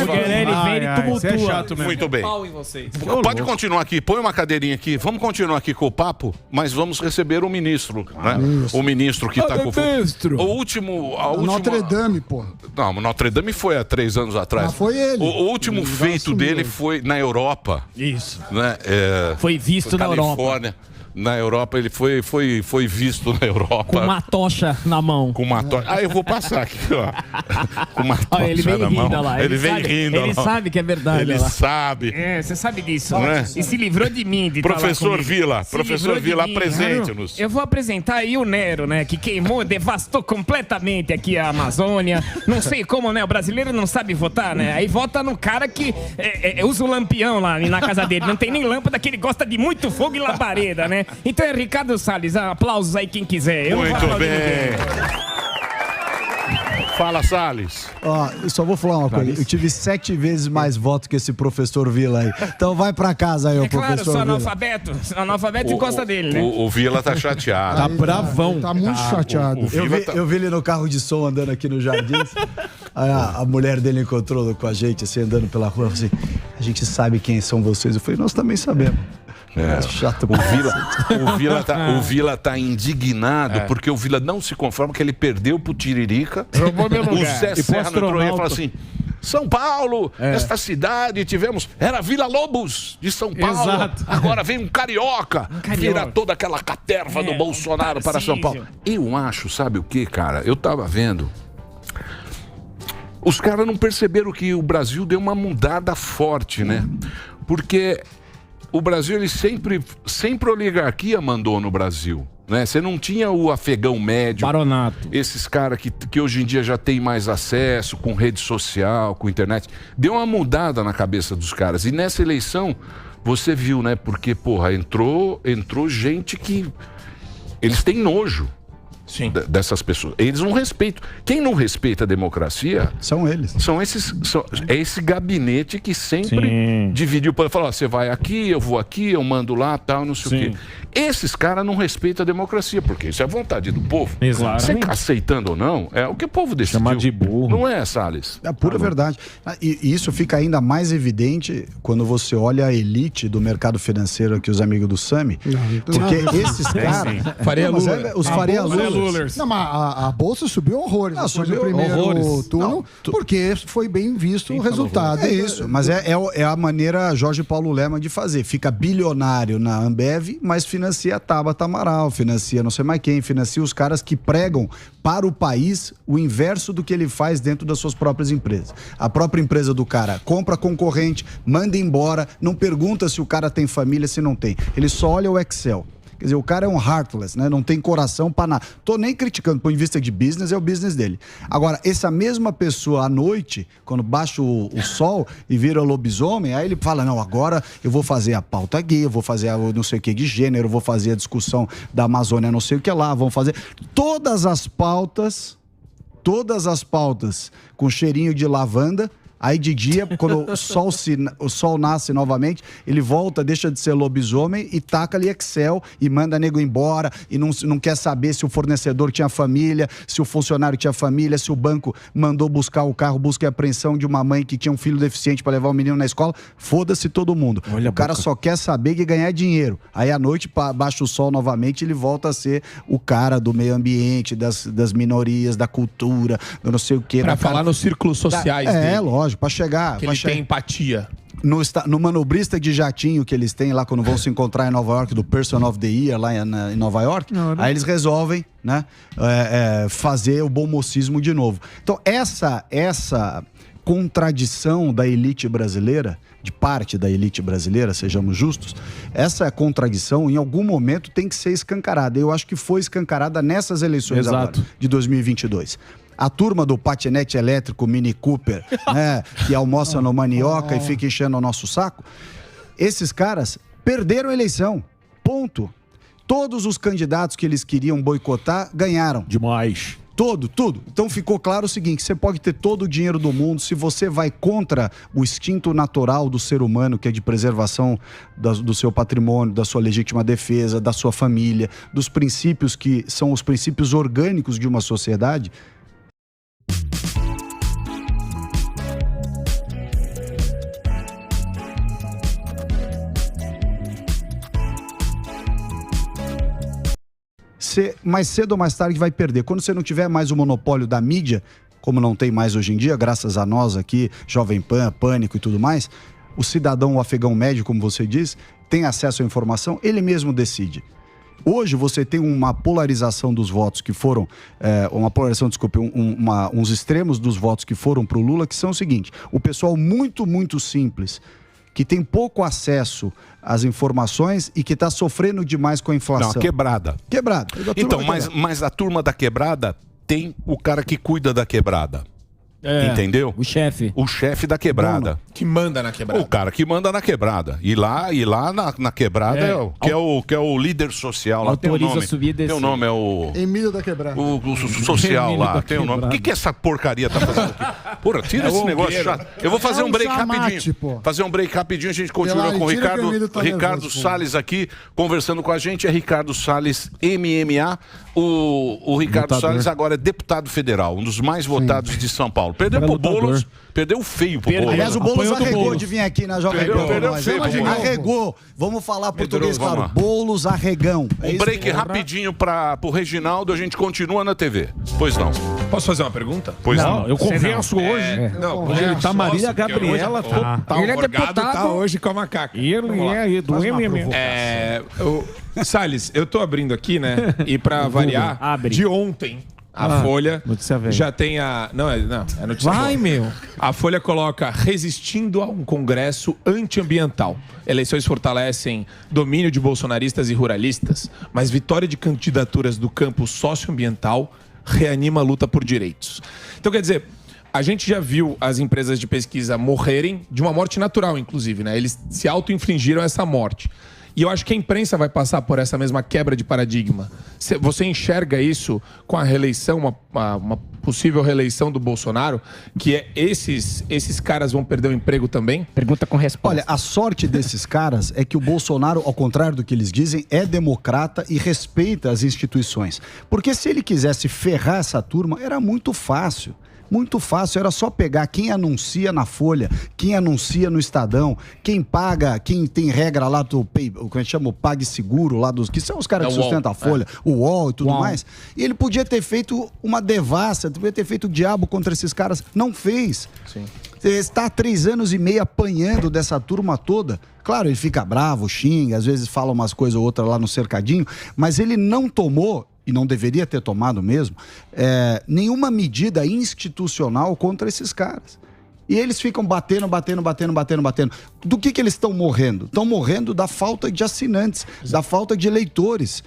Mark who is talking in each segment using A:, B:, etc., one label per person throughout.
A: Ele vem, ele tumultua.
B: É chato mesmo.
C: Muito bem.
A: Pau em vocês.
C: Pode continuar aqui, põe uma cadeirinha aqui. Vamos continuar aqui com o papo, mas vamos receber o ministro, né? O ministro que está com o último.
D: Notre Dame, pô.
C: Não, Notre Dame foi há 3 anos atrás.
D: Foi ele.
C: O último feito dele foi na Europa.
A: Isso.
C: Né?
A: Foi visto na Europa.
C: Na Europa, ele foi visto na Europa.
A: Com uma tocha na mão.
C: Com uma tocha. Eu vou passar aqui, ó. Com uma tocha
A: ele vem
C: na
A: rindo
C: mão.
A: lá.
C: Ele vem rindo.
A: Ele sabe que é verdade.
C: Ele sabe.
A: Você sabe disso.
C: Né?
A: E se livrou de mim.
C: Professor Vila, apresente-nos.
A: Eu vou apresentar aí o Nero, né? Que queimou, devastou completamente aqui a Amazônia. Não sei como, né? O brasileiro não sabe votar, né? Aí vota no cara que usa o lampião lá na casa dele. Não tem nem lâmpada, que ele gosta de muito fogo e labareda, né? Então é Ricardo Salles, aplausos aí quem quiser.
C: Muito bem. Fala, Salles.
E: Ó, eu só vou falar uma coisa. Eu tive 7 vezes mais votos que esse professor Vila aí. Então vai pra casa aí, o professor
A: sou
E: Vila.
A: analfabeto encosta dele, né?
C: O Vila tá chateado.
E: Tá bravão.
D: Tá muito chateado.
E: Eu vi ele no carro de som andando aqui no Jardins. Aí a mulher dele encontrou com a gente, assim, andando pela rua. Assim, a gente sabe quem são vocês. Eu falei, nós também sabemos. Chato.
C: O Vila tá indignado porque o Vila não se conforma que ele perdeu pro Tiririca. O Zé Serra entrou aí e falou assim: São Paulo, esta cidade tivemos. Era Vila Lobos de São Paulo.
A: Exato.
C: Agora vem um carioca. Vira toda aquela caterva do Bolsonaro para São Paulo. Eu acho, sabe o que, cara? Eu tava vendo. Os caras não perceberam que o Brasil deu uma mudada forte, né? Porque o Brasil, ele sempre a oligarquia mandou no Brasil, né? Você não tinha o afegão médio.
A: Baronato.
C: Esses caras que hoje em dia já tem mais acesso com rede social, com internet. Deu uma mudada na cabeça dos caras. E nessa eleição, você viu, né? Porque, porra, entrou gente que... Eles têm nojo. Sim. Dessas pessoas. Eles não respeitam. Quem não respeita a democracia...
E: São eles.
C: É esse gabinete que sempre dividiu... Fala, você vai aqui, eu mando lá, tal, não sei o quê. Esses caras não respeitam a democracia, porque isso é vontade do povo.
A: Exato.
C: Você tá aceitando ou não, é o que o povo decidiu.
A: Chamar de burro.
C: Não é, Salles?
E: É a pura verdade. E isso fica ainda mais evidente quando você olha a elite do mercado financeiro aqui, os amigos do Sami. Porque esses caras... Os Faria Lula.
D: Não, mas a Bolsa subiu horrores depois do primeiro turno, porque foi bem visto o resultado.
E: É isso, mas é a maneira Jorge Paulo Lemann de fazer. Fica bilionário na Ambev, mas financia a Tabata Amaral, financia não sei mais quem, financia os caras que pregam para o país o inverso do que ele faz dentro das suas próprias empresas. A própria empresa do cara compra concorrente, manda embora, não pergunta se o cara tem família, se não tem. Ele só olha o Excel. Quer dizer, o cara é um heartless, né? Não tem coração pra nada. Tô nem criticando, do ponto de vista de business, é o business dele. Agora, essa mesma pessoa à noite, quando baixa o sol e vira lobisomem, aí ele fala, não, agora eu vou fazer a pauta gay, eu vou fazer a não sei o que de gênero, eu vou fazer a discussão da Amazônia, não sei o que lá, vão fazer todas as pautas com cheirinho de lavanda. Aí de dia, quando o sol nasce novamente, ele volta, deixa de ser lobisomem e taca ali Excel e manda nego embora e não quer saber se o fornecedor tinha família, se o funcionário tinha família, se o banco mandou buscar o carro, busca e apreensão de uma mãe que tinha um filho deficiente para levar o menino na escola. Foda-se todo mundo. O cara só quer saber que ganhar dinheiro. Aí à noite, baixa o sol novamente, ele volta a ser o cara do meio ambiente, das minorias, da cultura, do não sei o quê.
B: Pra falar nos círculos sociais dele.
E: É, lógico. Pra chegar...
B: Que ele tem empatia.
E: No manobrista de jatinho que eles têm lá quando vão se encontrar em Nova York, do Person of the Year lá em Nova York, aí eles resolvem, né, fazer o bom mocismo de novo. Então essa contradição da elite brasileira, de parte da elite brasileira, sejamos justos, essa contradição em algum momento tem que ser escancarada. Eu acho que foi escancarada nessas eleições agora, de 2022. A turma do patinete elétrico Mini Cooper, né, que almoça no Manioca e fica enchendo o nosso saco, esses caras perderam a eleição. Ponto. Todos os candidatos que eles queriam boicotar ganharam.
B: Demais.
E: Tudo. Então ficou claro o seguinte, você pode ter todo o dinheiro do mundo, se você vai contra o instinto natural do ser humano, que é de preservação do seu patrimônio, da sua legítima defesa, da sua família, dos princípios que são os princípios orgânicos de uma sociedade... você, mais cedo ou mais tarde, vai perder. Quando você não tiver mais o monopólio da mídia, como não tem mais hoje em dia, graças a nós aqui, Jovem Pan, Pânico e tudo mais, o cidadão, o afegão médio, como você diz, tem acesso à informação, ele mesmo decide. Hoje você tem uma polarização dos votos que foram, uns extremos dos votos que foram para o Lula, que são o seguinte: o pessoal muito, muito simples, que tem pouco acesso às informações e que está sofrendo demais com a inflação.
C: Não, quebrada.
E: Quebrada.
C: Então, mas a turma da quebrada tem o cara que cuida da quebrada. Entendeu?
A: O chefe.
C: O chefe da quebrada.
B: Que manda na quebrada.
C: O cara que manda na quebrada. E lá na quebrada que é o líder social. Lá tem o nome.
A: Subir e descer.
C: Tem o nome, é o...
D: Emílio da Quebrada.
C: O social lá, tem o nome. O que essa porcaria tá fazendo aqui? Porra, tira esse negócio chato. Eu vou fazer um break rapidinho. Fazer um break rapidinho, a gente continua com o Ricardo Salles aqui, conversando com a gente. É Ricardo Salles, MMA. O Ricardo Salles agora é deputado federal, um dos mais votados de São Paulo. Perdeu pro Boulos, perdeu feio pro Boulos.
E: Aliás, o Boulos arregou de vir aqui na Jovem Pan.
C: Perdeu feio.
E: Arregou. Vamos falar português, claro. Boulos arregão.
C: Um break rapidinho pro Reginaldo, a gente continua na TV. Pois não.
B: Posso fazer uma pergunta?
C: Pois não.
F: Eu convenço hoje.
B: Não,
F: Ele tá Marília Gabriela.
B: Ele é deputado. Tá hoje com a macaca.
F: Ele é do MMA.
B: Salles, eu tô abrindo aqui, né? E pra variar, de ontem, a Folha já tem a... Não, é notícia boa.
F: Meu.
B: A Folha coloca: resistindo a um congresso antiambiental. Eleições fortalecem domínio de bolsonaristas e ruralistas, mas vitória de candidaturas do campo socioambiental reanima a luta por direitos. Então, quer dizer, a gente já viu as empresas de pesquisa morrerem de uma morte natural, inclusive, né? Eles se auto-infligiram essa morte. E eu acho que a imprensa vai passar por essa mesma quebra de paradigma. Você enxerga isso com a reeleição, uma possível reeleição do Bolsonaro, que é esses caras vão perder o emprego também?
A: Pergunta com resposta.
E: Olha, a sorte desses caras é que o Bolsonaro, ao contrário do que eles dizem, é democrata e respeita as instituições. Porque se ele quisesse ferrar essa turma, era muito fácil. Muito fácil, era só pegar quem anuncia na Folha, quem anuncia no Estadão, quem paga, quem tem regra lá do como é que chama? O PagSeguro, lá dos que são os caras que sustentam a Folha, o UOL e tudo mais. E ele podia ter feito uma devassa, podia ter feito o diabo contra esses caras. Não fez.
B: Sim.
E: Está há 3 anos e meio apanhando dessa turma toda. Claro, ele fica bravo, xinga, às vezes fala umas coisas ou outra lá no cercadinho, mas ele não tomou, e não deveria ter tomado mesmo, nenhuma medida institucional contra esses caras. E eles ficam batendo. Do que eles estão morrendo? Estão morrendo da falta de assinantes, da falta de eleitores.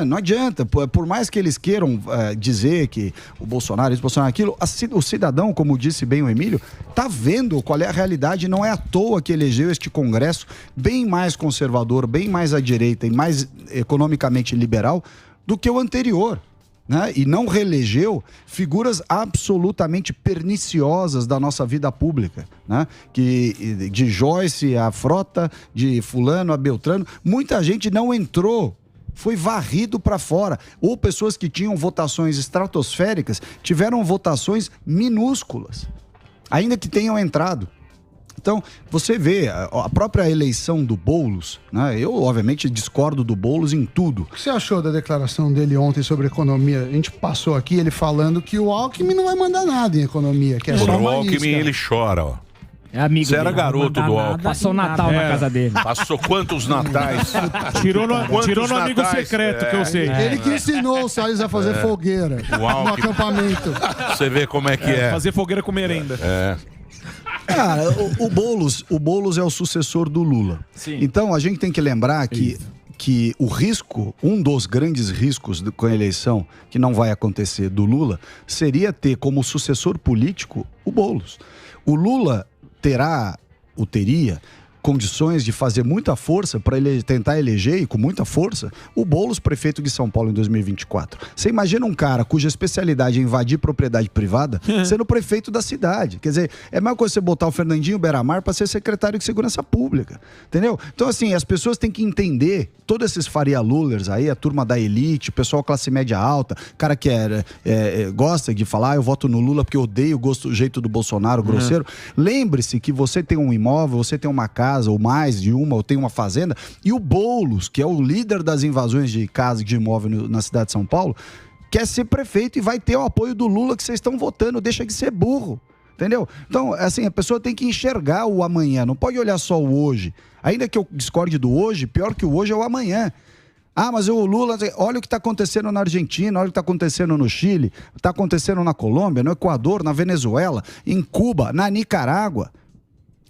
E: Não adianta, por mais que eles queiram dizer que o Bolsonaro, isso, Bolsonaro, aquilo, o cidadão, como disse bem o Emílio, está vendo qual é a realidade. Não é à toa que elegeu este Congresso bem mais conservador, bem mais à direita e mais economicamente liberal do que o anterior, né? E não reelegeu figuras absolutamente perniciosas da nossa vida pública, né? Que de Joyce a Frota, de fulano a Beltrano, muita gente não entrou, foi varrido para fora. Ou pessoas que tinham votações estratosféricas tiveram votações minúsculas, ainda que tenham entrado. Então, você vê a própria eleição do Boulos, né? Eu, obviamente, discordo do Boulos em tudo.
D: O que você achou da declaração dele ontem sobre economia? A gente passou aqui ele falando que o Alckmin não vai mandar nada em economia, que é só
C: o Alckmin, ele chora, ó.
A: É amigo
C: Você era garoto do Alckmin.
A: Passou o Natal na casa dele.
C: Passou quantos natais?
F: Tirou no amigo secreto, que eu sei.
D: Ele que ensinou o Salles a fazer fogueira no acampamento.
C: Você vê como é que é.
F: Fazer fogueira com merenda.
E: Cara, o Boulos é o sucessor do Lula.
A: Sim.
E: Então, a gente tem que lembrar que o risco, um dos grandes riscos com a eleição, que não vai acontecer, do Lula, seria ter como sucessor político o Boulos. O Lula teria condições de fazer muita força para ele tentar eleger, e com muita força, o Boulos prefeito de São Paulo em 2024. Você imagina um cara cuja especialidade é invadir propriedade privada sendo prefeito da cidade. Quer dizer, é a mesma coisa você botar o Fernandinho Beiramar para ser secretário de Segurança Pública. Entendeu? Então, assim, as pessoas têm que entender, todos esses Faria Lulers aí, a turma da elite, o pessoal classe média alta, cara que gosta de falar, eu voto no Lula porque eu odeio o jeito do Bolsonaro grosseiro. Lembre-se que você tem um imóvel, você tem uma casa, casa, ou mais de uma, ou tem uma fazenda. E o Boulos, que é o líder das invasões de casa e de imóvel na cidade de São Paulo, quer ser prefeito e vai ter o apoio do Lula que vocês estão votando. Deixa de ser burro. Entendeu? Então, assim, a pessoa tem que enxergar o amanhã, não pode olhar só o hoje. Ainda que eu discorde do hoje, pior que o hoje é o amanhã. Ah, mas o Lula, olha o que está acontecendo na Argentina, olha o que está acontecendo no Chile, está acontecendo na Colômbia, no Equador, na Venezuela, em Cuba, na Nicarágua.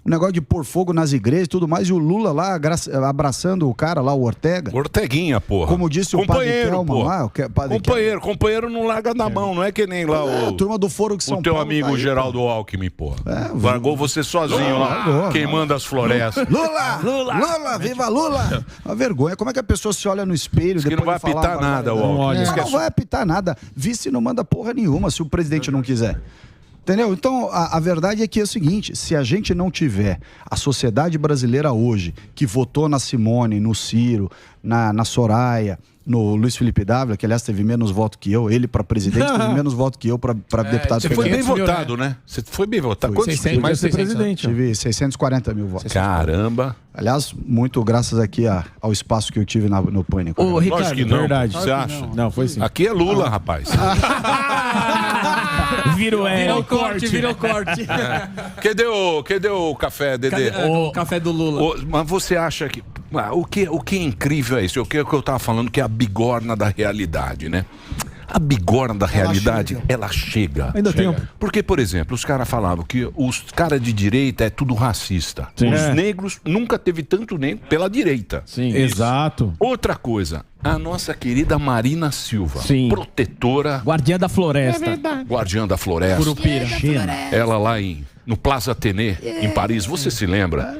E: O negócio de pôr fogo nas igrejas e tudo mais, e o Lula lá abraçando o cara lá, o Ortega.
C: Orteguinha, porra.
E: Como disse o padre Kelman lá.
C: Companheiro não larga na mão, não é que nem lá
E: a turma do Foro de São
C: Paulo. O teu amigo
E: tá aí,
C: Geraldo Alckmin, porra. Largou você sozinho lá, queimando as florestas.
E: Lula, viva Lula! Uma vergonha. Como é que a pessoa se olha no espelho
C: depois
E: que não
C: vai apitar nada, o Alckmin.
E: Não vai apitar nada. Vice não manda porra nenhuma se o presidente não quiser. Entendeu? Então, a verdade é que é o seguinte, se a gente não tiver a sociedade brasileira hoje, que votou na Simone, no Ciro, na Soraya, no Luiz Felipe Dávila, que aliás teve menos voto que eu, ele para presidente teve menos voto que eu para deputado
C: federal. Você foi bem votado, né? Você foi bem votado.
E: Quantos
F: 600, mais ser presidente?
E: Tive 640 mil votos.
C: Caramba.
E: Aliás, muito graças aqui ao espaço que eu tive no Pânico.
A: Ô, Ricardo,
C: lógico que não.
F: Verdade.
C: Você acha?
F: Não, foi sim.
C: Aqui é Lula, rapaz.
A: Virou corte.
C: Cadê o café, Dedê?
G: O café do Lula.
C: Mas você acha que... O que é incrível é isso? O que eu tava falando, que é a bigorna da realidade, né? A bigorna da realidade, ela chega.
F: Ainda tem.
C: Porque, por exemplo, os caras falavam que os caras de direita é tudo racista.
F: Sim.
C: Os negros, nunca teve tanto negro pela direita.
F: Sim. Exato.
C: Outra coisa, a nossa querida Marina Silva,
A: Sim.
C: protetora,
A: Guardiã da floresta.
C: guardiã da floresta.
A: Curupira.
C: Ela lá no Plaza Athénée, em Paris, você se lembra?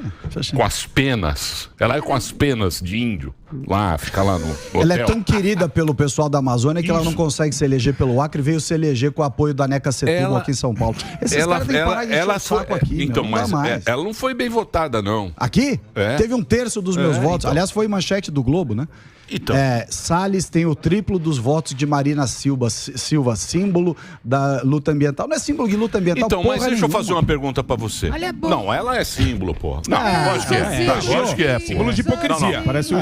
C: Com as penas. Ela é com as penas de índio. Lá, fica lá no hotel.
E: Ela é tão querida pelo pessoal da Amazônia que ela não consegue se eleger pelo Acre e veio se eleger com o apoio da Neca Setúbal aqui em São Paulo. Esses caras têm que parar de encher o saco aqui,
C: então,
E: não dá mais.
C: Ela não foi bem votada, não.
E: Aqui?
C: É.
E: Teve 1/3 dos meus votos.
C: Então.
E: Aliás, foi manchete do Globo, né?
C: Então.
E: Salles tem o triplo dos votos de Marina Silva, símbolo da luta ambiental. Não é símbolo de luta ambiental,
C: Então, mas deixa eu
E: nenhuma.
C: fazer uma pergunta pra você. Não, ela é símbolo, porra. Não, lógico que é. Lógico que é, porra.
F: Símbolo de hipocrisia.
C: Não.
F: Parece um...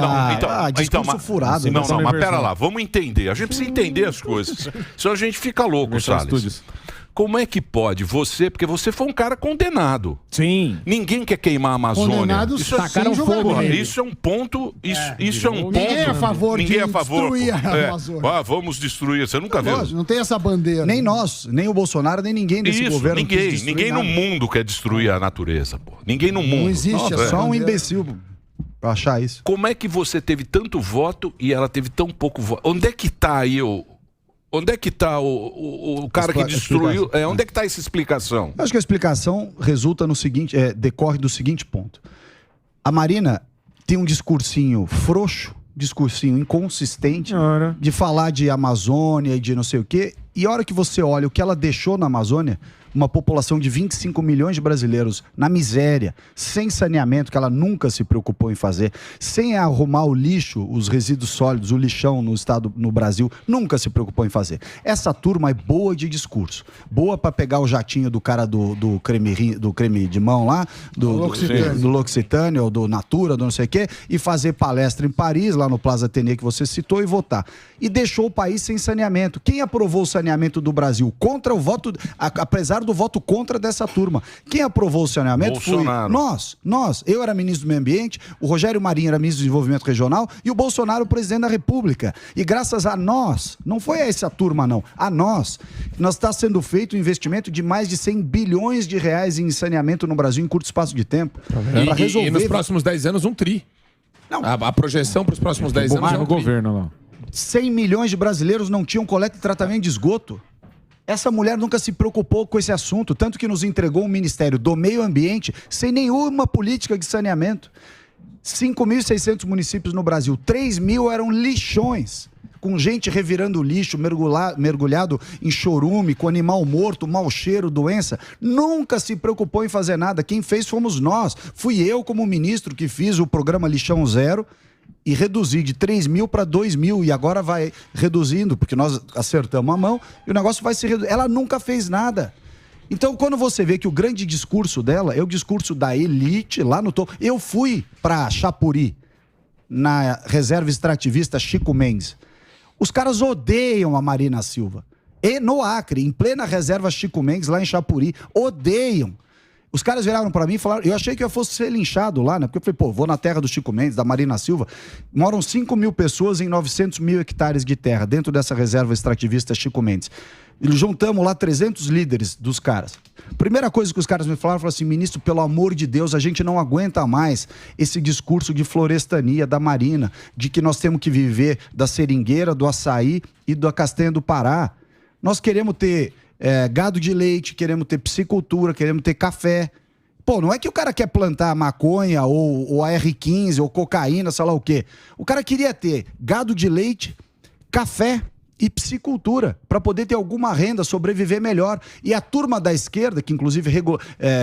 E: discurso furado.
C: Não,
F: né?
C: mas pera lá, vamos entender. A gente precisa entender as coisas. Senão a gente fica louco, Salles. Como é que pode você, porque você foi um cara condenado.
A: Sim.
C: Ninguém quer queimar a Amazônia.
D: Condenado
C: Isso
A: tacaram fogo nele.
C: Isso é um ponto. Isso é um ponto.
D: Ninguém é a favor de destruir a Amazônia.
C: Vamos destruir. Você nunca viu?
D: Lógico, não tem essa bandeira.
E: Nem nós, nem o Bolsonaro, nem ninguém desse
C: Isso,
E: governo. quis destruir
C: ninguém no
E: nada.
C: mundo quer destruir a natureza, pô. Ninguém no mundo.
D: Não existe
E: Nossa,
D: essa
E: só um
D: bandeira.
E: imbecil pra achar isso.
C: Como é que você teve tanto voto e ela teve tão pouco voto? Onde é que tá aí Onde é que tá o cara que destruiu? Onde é que tá essa explicação?
E: Eu acho que a explicação resulta no seguinte, decorre do seguinte ponto. A Marina tem um discursinho frouxo, discursinho inconsistente, de falar de Amazônia e de não sei o quê, e a hora que você olha o que ela deixou na Amazônia, uma população de 25 milhões de brasileiros na miséria, sem saneamento, que ela nunca se preocupou em fazer, sem arrumar o lixo, os resíduos sólidos, o lixão no Brasil, nunca se preocupou em fazer. Essa turma é boa de discurso, boa para pegar o jatinho do cara do creme de mão lá, do L'Occitane, ou do Natura, do não sei o quê, e fazer palestra em Paris, lá no Plaza Athénée que você citou, e votar. E deixou o país sem saneamento. Quem aprovou o saneamento do Brasil contra o voto, apesar do voto contra dessa turma? Quem aprovou o saneamento foi nós. Eu era ministro do Meio Ambiente, o Rogério Marinho era ministro do Desenvolvimento Regional e o Bolsonaro presidente da República. E graças a nós, não foi a essa turma não, a nós está sendo feito um investimento de mais de 100 bilhões de reais em saneamento no Brasil em curto espaço de tempo.
B: E nos próximos 10 anos, um tri.
E: Não.
B: A projeção para os próximos 10 anos é um
F: no
B: tri.
F: governo lá.
E: 100 milhões de brasileiros não tinham coleta e tratamento de esgoto. Essa mulher nunca se preocupou com esse assunto, tanto que nos entregou um Ministério do Meio Ambiente sem nenhuma política de saneamento. 5.600 municípios no Brasil, 3.000 eram lixões, com gente revirando lixo, mergulhado em chorume, com animal morto, mau cheiro, doença. Nunca se preocupou em fazer nada. Quem fez fomos nós. Fui eu, como ministro, que fiz o programa Lixão Zero, e reduzir de 3.000 para 2.000, e agora vai reduzindo, porque nós acertamos a mão, e o negócio vai se reduzir. Ela nunca fez nada. Então, quando você vê que o grande discurso dela é o discurso da elite lá no topo. Eu fui para Chapuri, na reserva extrativista Chico Mendes. Os caras odeiam a Marina Silva. E no Acre, em plena reserva Chico Mendes, lá em Chapuri, odeiam. Os caras viraram pra mim e falaram... Eu achei que eu fosse ser linchado lá, né? Porque eu falei, pô, vou na terra do Chico Mendes, da Marina Silva. Moram 5 mil pessoas em 900 mil hectares de terra, dentro dessa reserva extrativista Chico Mendes. E juntamos lá 300 líderes dos caras. Primeira coisa que os caras me falaram assim, ministro, pelo amor de Deus, a gente não aguenta mais esse discurso de florestania da Marina, de que nós temos que viver da seringueira, do açaí e da castanha do Pará. Nós queremos ter gado de leite, queremos ter piscicultura, queremos ter café. Pô, não é que o cara quer plantar maconha ou AR-15 ou cocaína, sei lá o quê. O cara queria ter gado de leite, café e piscicultura, para poder ter alguma renda, sobreviver melhor. E a turma da esquerda, que inclusive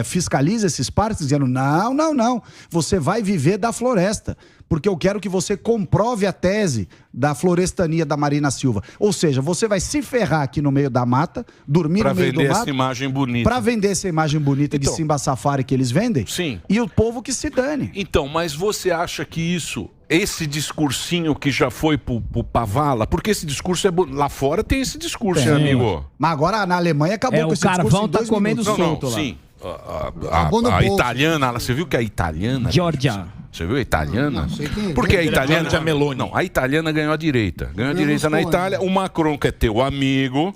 E: fiscaliza esses parques, dizendo, não, você vai viver da floresta, porque eu quero que você comprove a tese da florestania da Marina Silva. Ou seja, você vai se ferrar aqui no meio da mata, dormir no meio do mato...
C: Pra vender essa imagem bonita.
E: Pra vender essa imagem bonita de Simba Safari que eles vendem.
C: Sim.
E: E o povo que se dane.
C: Então, mas você acha que esse discursinho que já foi pro Pavala, porque esse discurso lá fora tem esse discurso, amigo.
E: Mas agora na Alemanha acabou com esse discurso.
A: O carvão tá comendo solto lá.
C: Sim. A italiana, você viu que a italiana...
A: Georgia.
C: Você viu a italiana? Porque a italiana... Não, a italiana ganhou a direita. Ganhou a direita na Itália. O Macron, que é teu amigo...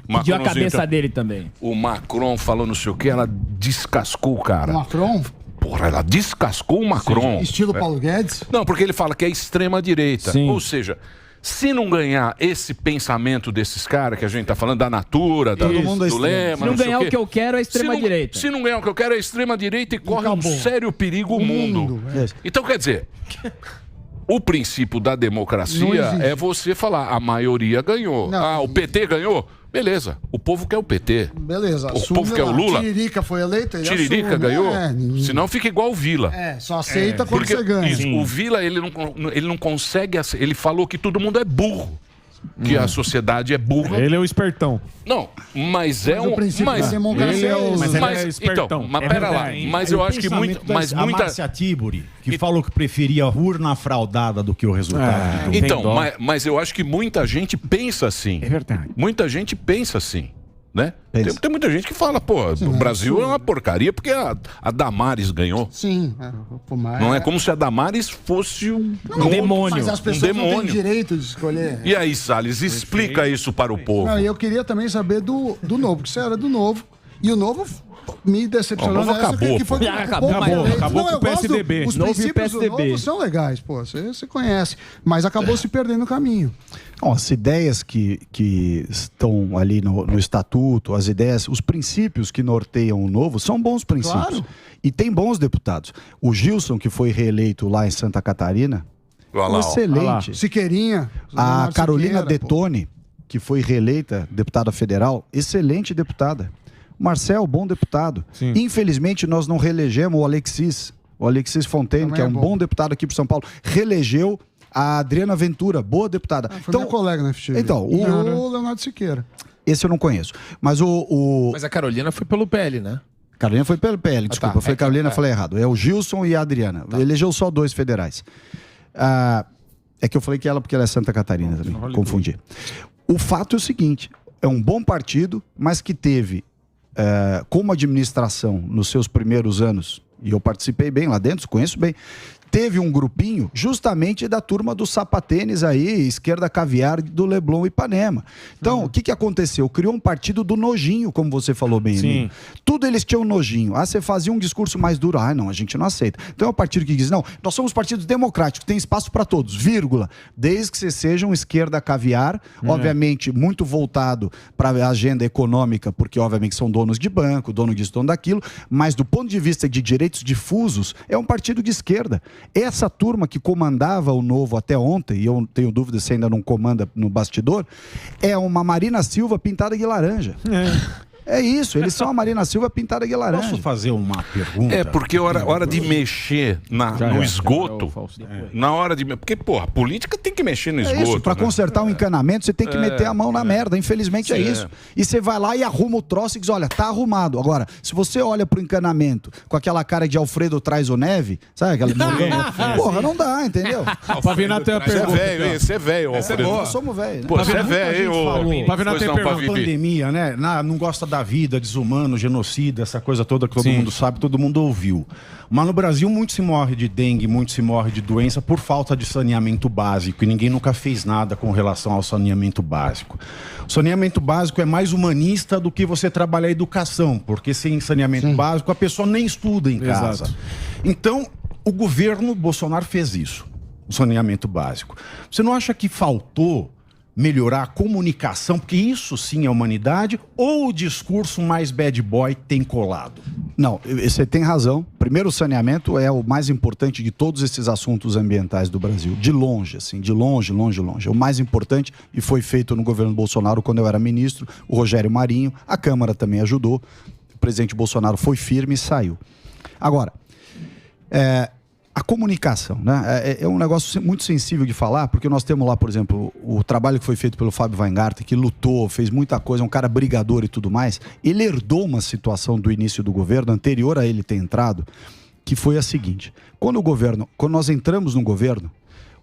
A: Pediu a cabeça dele também.
C: O Macron falou não sei o que, ela descascou o cara.
D: Macron?
C: Porra, ela descascou o Macron.
D: Estilo Paulo Guedes?
C: Não, porque ele fala que é extrema-direita.
A: Sim.
C: Ou seja... Se não ganhar esse pensamento desses caras que a gente tá falando, da Natura, do Lema...
A: Se não ganhar o que eu quero, é a extrema-direita.
C: Se não ganhar o que eu quero, é a extrema-direita e corre um sério perigo o mundo. Então, quer dizer, o princípio da democracia é você falar, a maioria ganhou. O PT ganhou? Beleza, o povo quer o PT.
D: Beleza.
C: O povo quer o Lula.
D: Tiririca foi eleito, ele
C: Tiririca
D: assume,
C: ganhou? Senão fica igual o Vila.
D: Só aceita quando você ganha.
C: Isso, o Vila, ele não consegue... Ele falou que todo mundo é burro. Que a sociedade é burra.
F: Ele é o espertão.
C: Não, mas é um...
D: Mas
F: ele é espertão.
C: Então, mas pera lá. Mas eu acho que muita...
G: A Márcia Tiburi, que falou que preferia a urna fraudada do que o resultado.
C: Então, mas eu acho que muita gente pensa assim.
A: É verdade.
C: Muita gente pensa assim. Né? Tem muita gente que fala, pô, o Brasil é uma porcaria porque a Damares ganhou.
D: Sim.
C: Não é como se a Damares fosse um
A: demônio.
D: Mas as pessoas não têm direito de escolher.
C: E aí, Salles, explica isso para o povo.
D: Não, eu queria também saber do Novo, porque você era do Novo. E o Novo me decepcionou.
C: O Novo acabou.
F: Acabou com o PSDB.
D: Os princípios do Novo são legais, pô, você conhece. Mas acabou se perdendo no caminho.
E: Bom, as ideias que estão ali no estatuto, as ideias, os princípios que norteiam o Novo são bons princípios.
D: Claro.
E: E tem bons deputados. O Gilson, que foi reeleito lá em Santa Catarina, excelente.
D: Siqueirinha.
E: A Carolina Detone, que foi reeleita deputada federal, excelente deputada. O Marcel, bom deputado.
F: Sim.
E: Infelizmente, nós não reelegemos o Alexis Fontaine,
D: também
E: que é um bom deputado aqui para São Paulo. Reelegeu a Adriana Ventura, boa deputada.
D: Foi meu colega na FGV.
E: Então,
D: o Leonardo Siqueira.
E: Esse eu não conheço. Mas
B: Mas a Carolina foi pelo PL, né?
E: Carolina foi pelo PL, desculpa. Foi Carolina, falei errado. É o Gilson e a Adriana. Elegeu só 2 federais. É que eu falei que ela porque ela é Santa Catarina também. Confundi. O fato é o seguinte: é um bom partido, mas que teve como administração nos seus primeiros anos, e eu participei bem lá dentro, conheço bem, teve um grupinho justamente da turma do sapatênis aí, esquerda caviar do Leblon e Ipanema. Então, o que aconteceu? Criou um partido do nojinho, como você falou bem, Emílio. Tudo eles tinham nojinho. Você fazia um discurso mais duro. Não, a gente não aceita. Então é um partido que diz, não, nós somos partidos democráticos, tem espaço para todos, vírgula, desde que vocês sejam esquerda caviar, obviamente muito voltado para a agenda econômica, porque obviamente são donos de banco, dono disso, dono daquilo, mas do ponto de vista de direitos difusos, é um partido de esquerda. Essa turma que comandava o Novo até ontem, e eu tenho dúvida se ainda não comanda no bastidor, é uma Marina Silva pintada de laranja. É isso, eles são a Marina Silva pintada de laranja.
G: Posso fazer uma pergunta?
C: É, porque hora de mexer no esgoto, na hora de... Porque, porra, a política tem que mexer no esgoto.
E: Isso, pra consertar um encanamento, você tem que meter a mão na merda, infelizmente é
C: Sim,
E: isso. E você vai lá e arruma o troço e diz, olha, tá arrumado. Agora, se você olha pro encanamento com aquela cara de Alfredo traz o neve, sabe aquela... Porra, não dá, entendeu?
F: O Pavinato tem uma pergunta.
C: Você é velho, Alfredo.
E: Nós somos velhos, né?
C: Pô, você é velho, hein,
F: Pavinato tem pergunta.
G: Pandemia, né? Não gosta da vida, desumano, genocida, essa coisa toda que todo mundo sabe, todo mundo ouviu. Mas no Brasil, muito se morre de dengue, muito se morre de doença por falta de saneamento básico. E ninguém nunca fez nada com relação ao saneamento básico. O saneamento básico é mais humanista do que você trabalhar a educação, porque sem saneamento básico a pessoa nem estuda em casa.
F: Exato.
G: Então, o governo Bolsonaro fez isso, o saneamento básico. Você não acha que faltou melhorar a comunicação, porque isso sim é humanidade, ou o discurso mais bad boy tem colado?
E: Não, você tem razão. Primeiro, o saneamento é o mais importante de todos esses assuntos ambientais do Brasil. De longe, assim, de longe. É o mais importante e foi feito no governo Bolsonaro quando eu era ministro, o Rogério Marinho, a Câmara também ajudou, o presidente Bolsonaro foi firme e saiu. Agora, a comunicação, né? É um negócio muito sensível de falar, porque nós temos lá, por exemplo, o trabalho que foi feito pelo Fábio Weingarten, que lutou, fez muita coisa, um cara brigador e tudo mais. Ele herdou uma situação do início do governo, anterior a ele ter entrado, que foi a seguinte: quando nós entramos no governo,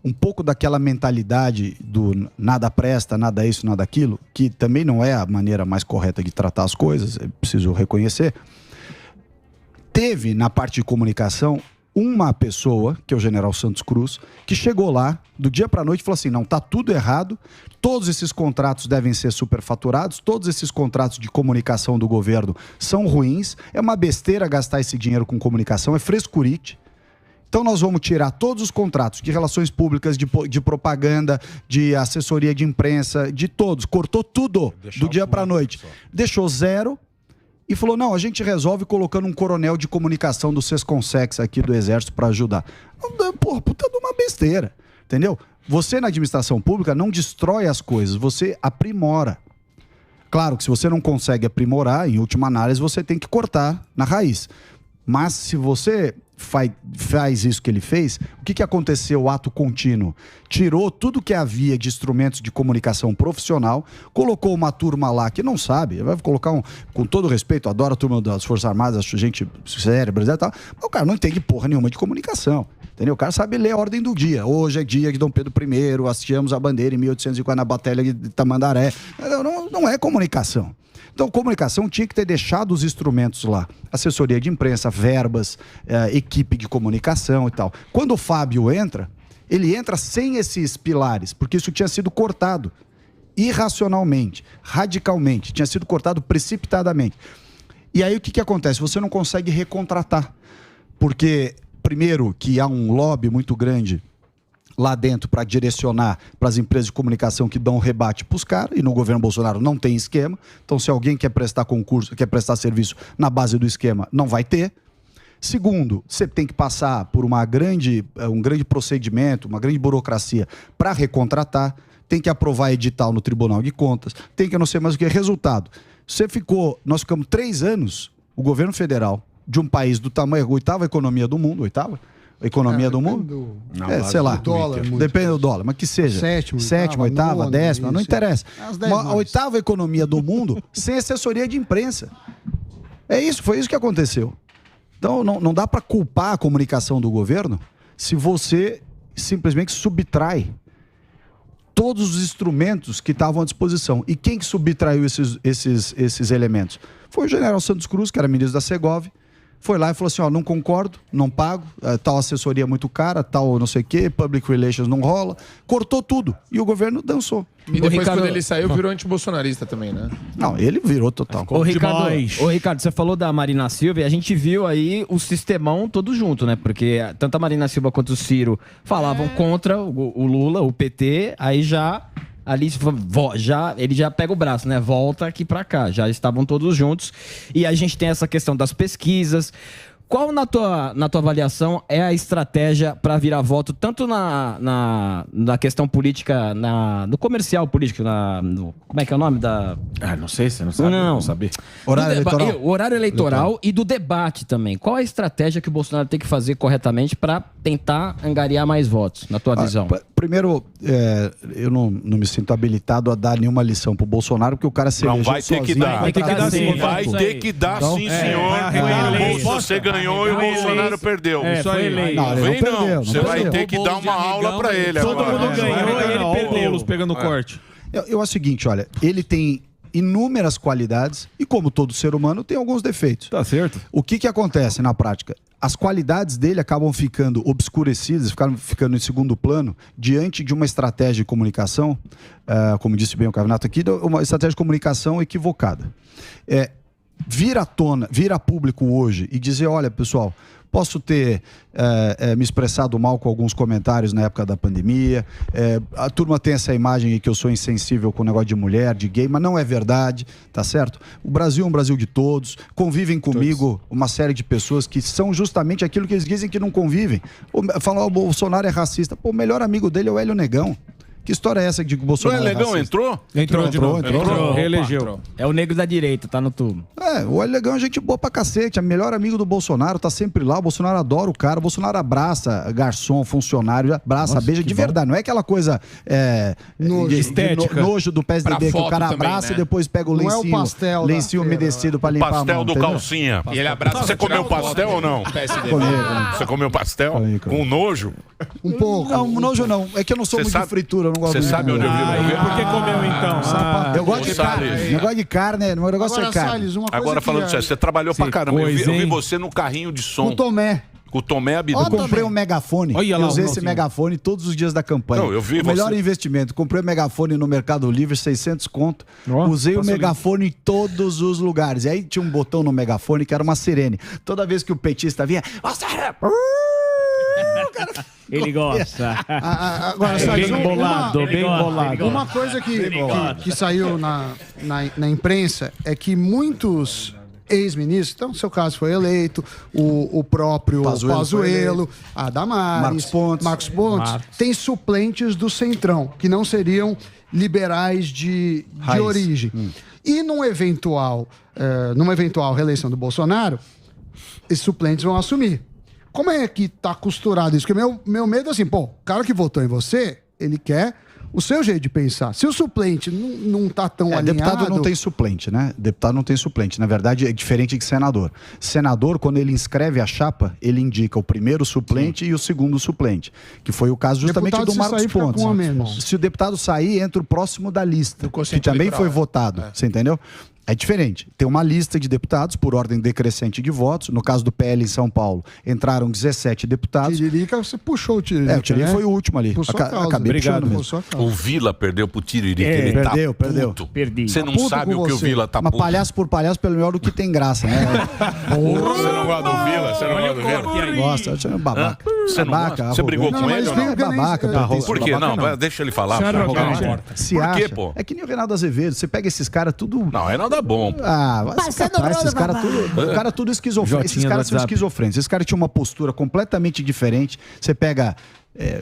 E: um pouco daquela mentalidade do nada presta, nada isso, nada aquilo, que também não é a maneira mais correta de tratar as coisas, é preciso reconhecer. Teve na parte de comunicação uma pessoa, que é o general Santos Cruz, que chegou lá do dia para a noite e falou assim: não, tá tudo errado, todos esses contratos devem ser superfaturados, todos esses contratos de comunicação do governo são ruins, é uma besteira gastar esse dinheiro com comunicação, é frescurite. Então nós vamos tirar todos os contratos de relações públicas, de propaganda, de assessoria de imprensa, de todos, cortou tudo do dia para a noite. Deixou zero. E falou, não, a gente resolve colocando um coronel de comunicação do Sesconsex aqui do Exército para ajudar. Porra, puta de uma besteira, entendeu? Você na administração pública não destrói as coisas, você aprimora. Claro que se você não consegue aprimorar, em última análise, você tem que cortar na raiz. Mas se você faz isso que ele fez, o que aconteceu? O ato contínuo tirou tudo que havia de instrumentos de comunicação profissional, colocou uma turma lá que não sabe, vai colocar com todo respeito, adoro a turma das Forças Armadas, acho gente cérebro e tal, mas o cara não entende porra nenhuma de comunicação, entendeu? O cara sabe ler a ordem do dia. Hoje é dia de Dom Pedro I, hasteamos a bandeira em 1840 na Batalha de Tamandaré. Não é comunicação. Então, comunicação tinha que ter deixado os instrumentos lá. Assessoria de imprensa, verbas, equipe de comunicação e tal. Quando o Fábio entra, ele entra sem esses pilares, porque isso tinha sido cortado irracionalmente, radicalmente, tinha sido cortado precipitadamente. E aí o que acontece? Você não consegue recontratar, porque, primeiro, que há um lobby muito grande lá dentro para direcionar para as empresas de comunicação que dão rebate para os caras, e no governo Bolsonaro não tem esquema. Então, se alguém quer prestar concurso, quer prestar serviço na base do esquema, não vai ter. Segundo, você tem que passar por um grande procedimento, uma grande burocracia para recontratar, tem que aprovar edital no Tribunal de Contas, tem que não sei mais o que. Resultado, nós ficamos 3 anos, o governo federal, de um país do tamanho, oitava economia do mundo, economia do mundo? Sei lá. Depende do dólar, mas que seja. Sétima, oitava, décima, não interessa. A oitava economia do mundo sem assessoria de imprensa. Foi isso que aconteceu. Então não dá para culpar a comunicação do governo se você simplesmente subtrai todos os instrumentos que estavam à disposição. E quem que subtraiu esses elementos? Foi o general Santos Cruz, que era ministro da Segov. Foi lá e falou assim, não concordo, não pago, tal assessoria é muito cara, tal não sei o quê, public relations não rola, cortou tudo. E o governo dançou.
B: E depois, quando ele saiu, virou antibolsonarista também, né?
E: Não, ele virou total.
A: Ô, Ricardo, você falou da Marina Silva e a gente viu aí o sistemão todo junto, né? Porque tanto a Marina Silva quanto o Ciro falavam contra o Lula, o PT, aí ele já pega o braço, né? Volta aqui pra cá. Já estavam todos juntos. E a gente tem essa questão das pesquisas.
H: Qual, na tua avaliação, é a estratégia para virar voto, tanto na questão política, no comercial político, como é que é o nome da...
F: não sei, você não sabe.
H: Não.
F: Saber.
H: Horário eleitoral. O horário eleitoral e do debate também. Qual a estratégia que o Bolsonaro tem que fazer corretamente para tentar angariar mais votos, na tua visão?
E: Primeiro, eu não me sinto habilitado a dar nenhuma lição pro Bolsonaro, porque o cara se
C: Não, vai ter que dar.
F: Vai ter que dar sim.
C: Vai ter que dar sim, senhor. Você ganhou e o Bolsonaro perdeu.
A: Isso aí.
E: Não, ele não perdeu.
C: Você vai ter que dar uma aula pra ele
F: Todo
C: agora.
F: mundo ganhou e ele perdeu. Pegando corte.
E: Eu acho o seguinte, olha, ele tem inúmeras qualidades e, como todo ser humano, tem alguns defeitos.
F: Tá certo.
E: O que acontece na prática? As qualidades dele acabam ficando obscurecidas, ficando em segundo plano, diante de uma estratégia de comunicação, como disse bem o Cavinato aqui, uma estratégia de comunicação equivocada. Vir a público hoje e dizer, olha, pessoal, posso ter me expressado mal com alguns comentários na época da pandemia. A turma tem essa imagem aí que eu sou insensível com o negócio de mulher, de gay, mas não é verdade, tá certo? O Brasil é um Brasil de todos. Convivem comigo uma série de pessoas que são justamente aquilo que eles dizem que não convivem. Falam, o Bolsonaro é racista. Pô, o melhor amigo dele é o Hélio Negão. Que história é essa de que o Bolsonaro
C: Não é Negão,
E: racista?
F: Entrou. Reelegeu.
H: É o negro da direita, tá no tubo.
E: O Hélio Negão é gente boa pra cacete, é o melhor amigo do Bolsonaro, tá sempre lá, o Bolsonaro adora o cara, o Bolsonaro abraça garçom, funcionário, abraça, beija de verdade, não é aquela coisa
F: estética.
E: Nojo do PSDB que o cara
B: também,
E: abraça
B: né?
E: e depois pega o
D: Não é o
E: lencinho,
D: pastel
E: lencinho
D: da feira,
E: umedecido pra limpar a
C: Pastel
E: mão,
C: do
E: entendeu?
C: calcinha.
B: E ele abraça.
C: Você comeu pastel ou não? Você comeu pastel?
E: Comi.
C: Com nojo?
D: Um pouco.
E: Não, nojo não, é que eu não sou
C: Você
E: muito
C: sabe-
E: de fritura, eu não gosto
C: Você
E: muito
C: sabe
E: de
C: onde eu vi?
F: Por que comeu então?
E: Eu gosto de
C: Sabe.
E: carne, negócio de carne, meu negócio
D: Agora,
E: é carne.
D: Salles, uma coisa
C: Agora
D: que
C: falando sério, você trabalhou pra caramba. Eu vi
F: coisa, hein?
C: você no carrinho de som.
D: O Tomé.
C: Com o Tomé Abidu.
E: Eu comprei um megafone.
F: Olha lá
E: Eu
F: o
E: usei esse
F: Ronaldinho.
E: megafone todos os dias da campanha.
C: Não, eu vi
E: o melhor
C: você-
E: investimento. Comprei o megafone no Mercado Livre, 600 conto. Usei o megafone em todos os lugares. E aí tinha um botão no megafone que era uma sirene. Toda vez que o petista vinha...
H: Ele gosta.
D: Agora,
F: É
D: Salles,
F: bem bolado, bem bolado.
D: Uma coisa que saiu na imprensa é que muitos ex-ministros, então, no seu caso foi eleito, o próprio Pazuello, a Damares, Marcos Pontes, tem suplentes do Centrão, que não seriam liberais de origem. E numa eventual reeleição do Bolsonaro, esses suplentes vão assumir. Como é que tá costurado isso? Porque meu medo é assim, o cara que votou em você, ele quer o seu jeito de pensar. Se o suplente não tá tão alinhado...
E: Deputado não tem suplente, né? Deputado não tem suplente. Na verdade, é diferente de senador. Senador, quando ele inscreve a chapa, ele indica o primeiro suplente e o segundo suplente. Que foi o caso justamente
D: Deputado,
E: do
D: se
E: Marcos
D: sair, fica
E: Pontes.
D: com um a menos.
E: Se o deputado sair, entra o próximo da lista, que
B: quociente
E: também
B: eleitoral,
E: foi votado. Você entendeu? É diferente. Tem uma lista de deputados por ordem decrescente de votos. No caso do PL em São Paulo, entraram 17 deputados.
D: Tiririca, você puxou o Tiririca,
E: O Tiririca foi o último ali.
D: Por sua causa.
E: Acabei
F: Obrigado.
E: puxando mesmo.
D: Por sua causa.
C: O Vila perdeu pro Tiririca. Ele
E: Perdeu,
C: tá
E: perdeu.
C: puto.
A: Perdi.
C: Você não
D: puto
C: sabe
D: com
C: o que o
D: você.
C: Vila tá
E: Mas
C: puto.
E: palhaço por palhaço, pelo melhor do que tem graça, né?
C: Você não gosta do Vila? Você não gosta do Vila?
E: Nossa, eu tinha babaca.
C: Você não gosta? Você brigou com ele ou não?
E: É babaca.
C: Por quê? Não, deixa ele falar.
A: Senhor
C: pô.
A: Arrogante.
E: Se
C: Por quê,
E: acha.
C: pô?
E: É que nem o Reinaldo Azevedo. Você pega esses caras tudo...
C: Não, é nada bom. pô.
E: Vai se catar, esses caras tudo... cara tudo esquizofrênico. Esses
F: Jotinha
E: caras
F: do
E: são
F: WhatsApp.
E: esquizofrênicos. Esses caras tinham uma postura completamente diferente. Você pega...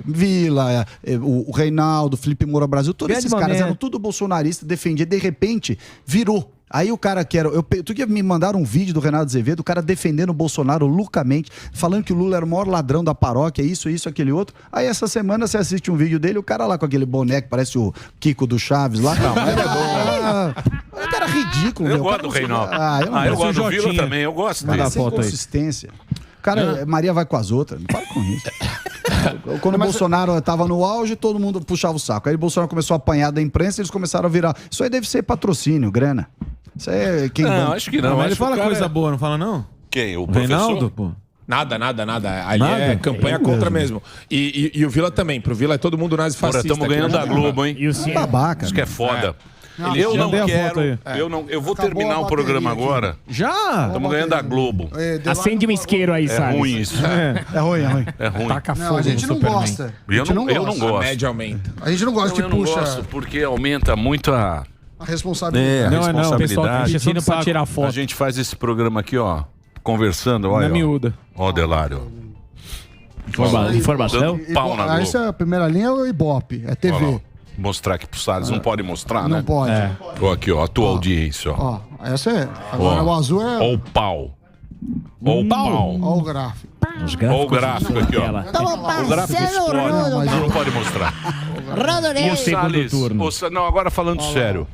E: Vila, o Reinaldo, Felipe Moura Brasil, todos
H: Grande
E: esses caras
H: momento.
E: eram tudo bolsonarista, defendia, de repente virou. Aí o cara que era. Tu que me mandaram um vídeo do Renato Azevedo, o cara defendendo o Bolsonaro loucamente, falando que o Lula era o maior ladrão da paróquia, isso, aquele outro. Aí essa semana você assiste um vídeo dele, o cara lá com aquele boné que parece o Kiko do Chaves lá. Não, ele é bom. O cara é ridículo,
C: Eu
E: meu.
C: gosto do Reinaldo.
E: Eu
C: Eu gosto do
F: Jotinha.
C: Vila também. Eu gosto
E: Mas
C: dele.
E: sem consistência. Cara, Maria vai com as outras. Não para com isso. Quando o Bolsonaro estava no auge, todo mundo puxava o saco. Aí o Bolsonaro começou a apanhar da imprensa e eles começaram a virar. Isso aí deve ser patrocínio, grana. Isso aí é quem
C: Não,
E: banca.
C: acho que
F: Não,
C: não.
F: mas ele
C: Acho que o
F: fala
C: cara
F: coisa
C: é-
F: boa, não fala não?
C: Quem? O
F: O
C: professor?
F: Reinaldo, pô.
B: Nada. Ali
F: Nada?
B: é campanha contra mesmo. E o Vila também. Pro Vila é todo mundo nazifascista.
C: Estamos ganhando
B: aqui,
C: a
B: né?
C: Globo, hein?
A: E o senhor?
E: Babaca.
C: Isso que é foda.
D: Não,
C: Eu não
F: mandei a
C: quero.
F: foto aí.
C: Eu vou
D: Acabou
C: terminar
D: a
C: o programa
D: bateria aqui.
C: agora.
F: Já?
C: Estamos ganhando a Globo.
A: Acende um isqueiro aí,
C: É
A: Salles.
C: ruim isso.
E: É ruim, é ruim.
C: É ruim.
A: Taca
D: Não,
A: fogo
D: a gente
A: no
D: não
A: Superman.
D: gosta. A
C: Eu
D: gente
C: não
D: gosta.
B: A
C: gosto.
B: média aumenta.
D: A gente não gosta
C: Eu
D: de
C: não
D: puxa
C: gosto porque aumenta muito a
D: a responsabilidade.
C: a
F: Não, o pessoal tá
C: responsabilidade.
F: pedindo pra tirar
C: A
F: foto.
C: gente faz esse programa aqui, ó, conversando, olha.
F: Na miúda.
C: Ó, Delário.
H: Informação?
C: Dando pau na Globo.
D: Essa a primeira linha é o Ibope, é TV.
C: Olha lá, mostrar aqui pro Salles, não pode mostrar,
D: Não
C: né?
D: pode.
C: Ó, aqui, ó, a tua audiência, ó.
D: Ó, essa é. Agora
C: Ó.
D: o azul é.
C: Ó o pau. Ó o pau.
D: Ó o gráfico.
C: Ó o gráfico aqui, ó. O gráfico explode. Não pode mostrar.
H: E o segundo
C: Salles,
H: turno?
C: não, agora falando sério.